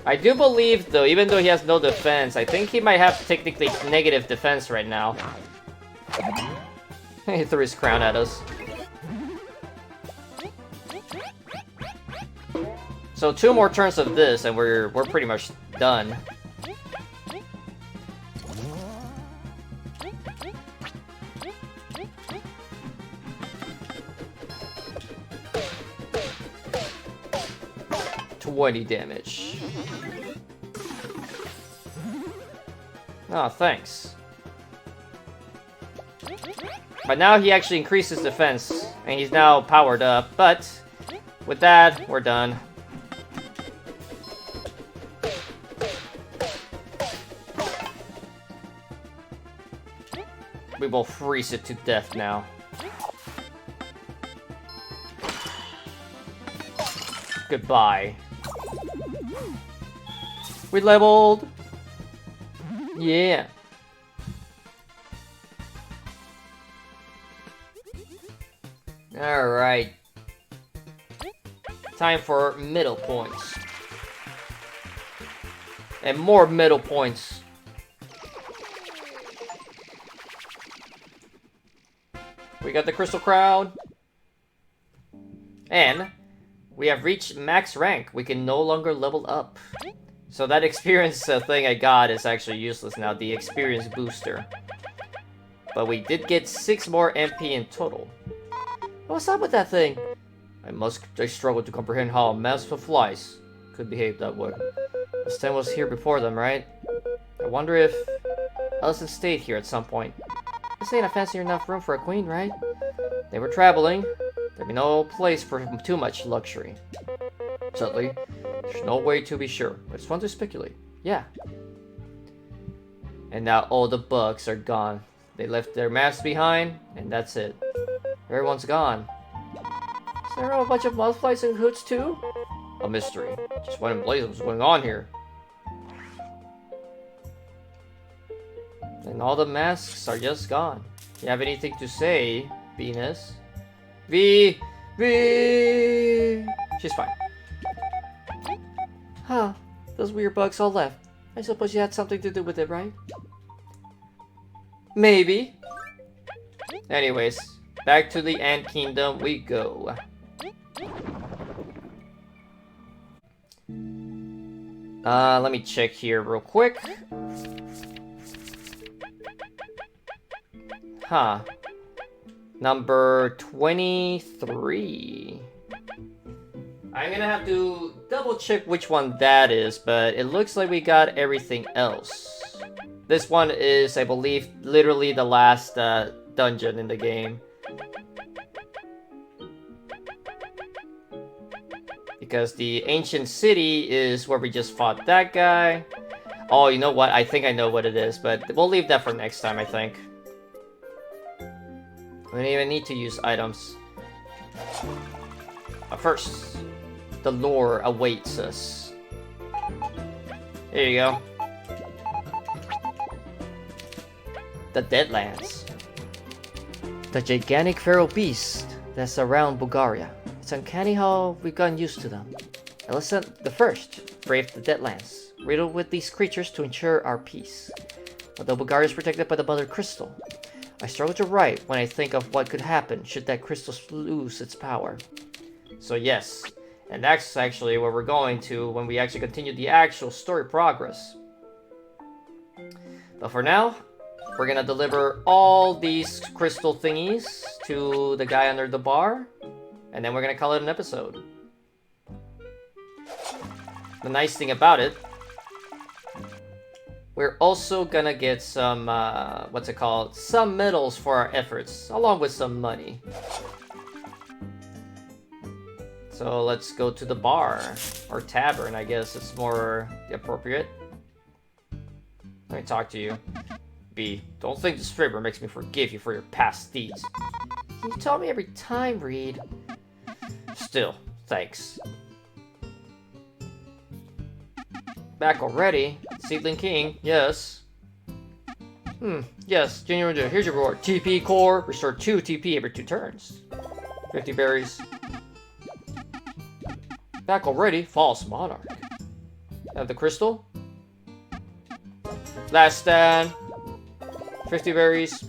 I do believe, though, even though he has no defense, I think he might have technically negative defense right now. He threw his crown at us. So 2 more turns of this, and we're pretty much done. $20 damage. Oh, thanks. But now he actually increases defense, and he's now powered up. But with that, we're done. We will freeze it to death now. Goodbye. We leveled. Yeah. Alright. Time for middle points. And more middle points. We got the Crystal Crown. And we have reached max rank. We can no longer level up. So that experience thing I got is actually useless now, the experience booster. But we did get 6 more MP in total. What's up with that thing? I struggle to comprehend how a mass of flies could behave that way. The stem was here before them, right? I wonder if Ellison stayed here at some point. This ain't a fancy enough room for a queen, right? They were traveling. There'd be no place for too much luxury. Certainly, there's no way to be sure, but it's fun to speculate. Yeah. And now all the bugs are gone. They left their masks behind, and that's it. Everyone's gone. Is there a bunch of mothflies and hoots too? A mystery. Just what in blazes was going on here? And all the masks are just gone. You have anything to say, Venus? V. She's fine. Huh. Those weird bugs all left. I suppose you had something to do with it, right? Maybe. Anyways, back to the Ant Kingdom we go. Let me check here real quick. Huh. Number 23. I'm gonna have to double check which one that is, but it looks like we got everything else. This one is, I believe, literally the last dungeon in the game. Because the ancient city is where we just fought that guy. Oh, you know what? I think I know what it is, but we'll leave that for next time, I think. We don't even need to use items. But first, the lore awaits us. Here you go. The Deadlands. The gigantic feral beast that's around Bulgaria. It's uncanny how we've gotten used to them. Alicent the First braved the Deadlands, riddled with these creatures to ensure our peace. Although Bulgaria is protected by the Mother Crystal, I struggle to write when I think of what could happen should that crystal lose its power. So yes, and that's actually where we're going to when we actually continue the actual story progress. But for now, we're gonna deliver all these crystal thingies to the guy under the bar, and then we're gonna call it an episode. The nice thing about it, we're also gonna get some, what's it called? Some medals for our efforts, along with some money. So let's go to the bar, or tavern, I guess it's more appropriate. Let me talk to you. B, don't think this favor makes me forgive you for your past deeds. You tell me every time, Reed. Still, thanks. Back already? Seedling King, yes. Yes, genuine. Here's your reward. TP core, restore 2 TP every 2 turns. 50 berries. Back already? False Monarch. Have the crystal. Last stand. 50 berries.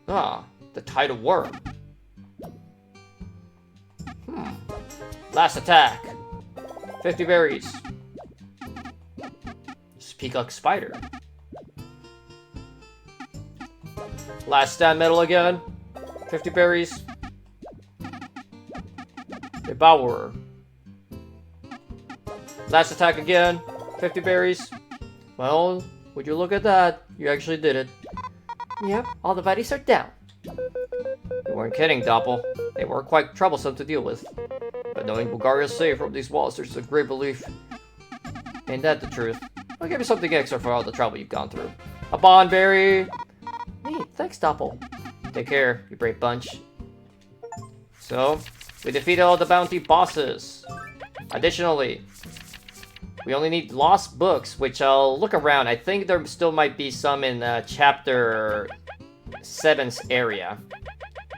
Ah, the tidal worm. Last attack. 50 berries. Peacock spider. Last stand metal again. 50 berries. Devourer. Last attack again. 50 berries. Well, would you look at that? You actually did it. Yep, all the buddies are down. You weren't kidding, Doppel. They were quite troublesome to deal with. But knowing Bulgaria's safe from these monsters is a great relief. Ain't that the truth? I'll give you something extra for all the trouble you've gone through. A bond berry! Neat, thanks, Doppel. Take care, you brave bunch. So, we defeated all the bounty bosses. Additionally, we only need lost books, which I'll look around. I think there still might be some in chapter 7's area.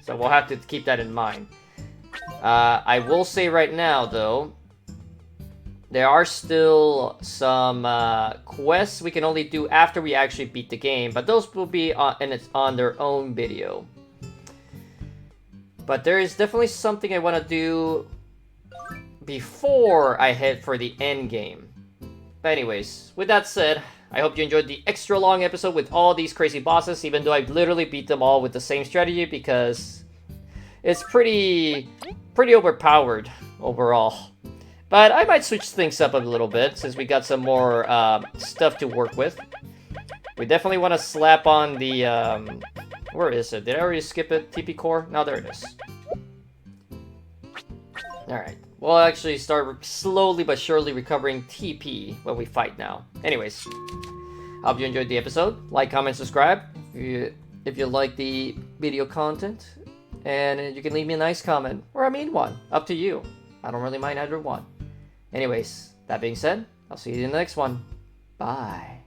So we'll have to keep that in mind. I will say right now, though, there are still some quests we can only do after we actually beat the game, but those will be on their own video. But there is definitely something I want to do before I head for the end game. But anyways, with that said, I hope you enjoyed the extra long episode with all these crazy bosses, even though I literally beat them all with the same strategy because it's pretty overpowered overall. But I might switch things up a little bit since we got some more stuff to work with. We definitely want to slap on the... where is it? Did I already skip it? TP core? No, there it is. Alright. We'll actually start slowly but surely recovering TP when we fight now. Anyways. Hope you enjoyed the episode. Like, comment, subscribe if you like the video content. And you can leave me a nice comment. Or a mean one. Up to you. I don't really mind either one. Anyways, that being said, I'll see you in the next one. Bye.